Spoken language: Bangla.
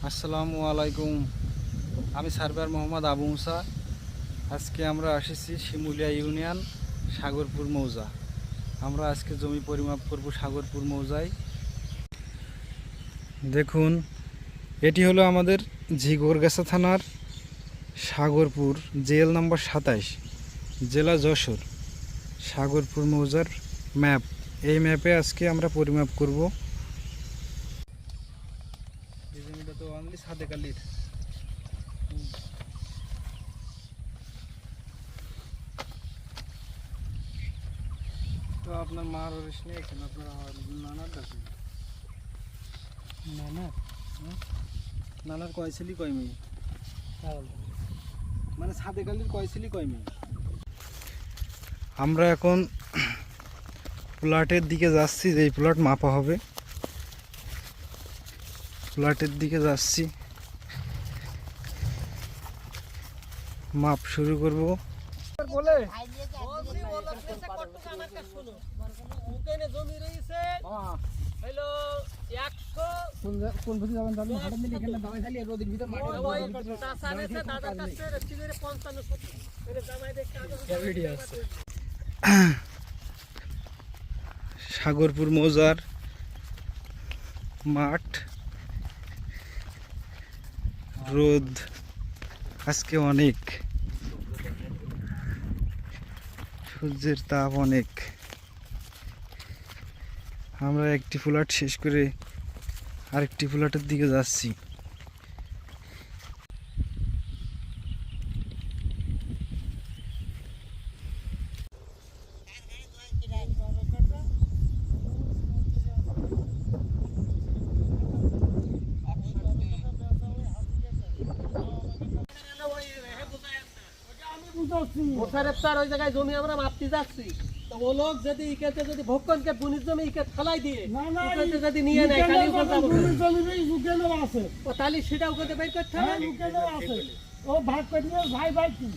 আসসালামু আলাইকুম। আমি সার্ভেয়ার মোহাম্মদ আবু মুসা। আজকে আমরা এসেছি শিমুলিয়া ইউনিয়ন সাগরপুর মৌজা। আমরা আজকে জমি পরিমাপ করব সাগরপুর মৌজায়। দেখুন, এটি হলো আমাদের ঝিগরগাছা থানার সাগরপুর জেল নম্বর ২৭, জেলা যশোর, সাগরপুর মৌজার ম্যাপ। এই ম্যাপে আজকে আমরা পরিমাপ করব। এই জমিটা তো অনলি সাদেকালির। তো আপনার মার ওরিস নেই এখানে, আপনার নানার ডাকে নানার কয়সেলি কয় মেয়ে, মানে সাদেকালির কয়সেলি কয় মেয়ে। আমরা এখন প্লটের দিকে যাচ্ছি, যে প্লট মাপা হবে। প্লটের দিকে যাচ্ছি, মাপ শুরু করব। বলে সাগরপুর মৌজার মাঠ, রোদ আজকে অনেক, সূর্যের তাপ অনেক। আমরা একটি প্লট শেষ করে আরেকটি প্লটের দিকে যাচ্ছি। ওই জায়গায় জমি আমরা মাপতে যাচ্ছি, তো ও লোক যদি ইকেতে যদি ভোগকনকে বুনির জমি ইকে ফেলাই দিয়ে যদি নিয়ে নেয়, তাহলে সেটা ওকে বের করতে হবে। ও ভাগ করে ভাই ভাই কি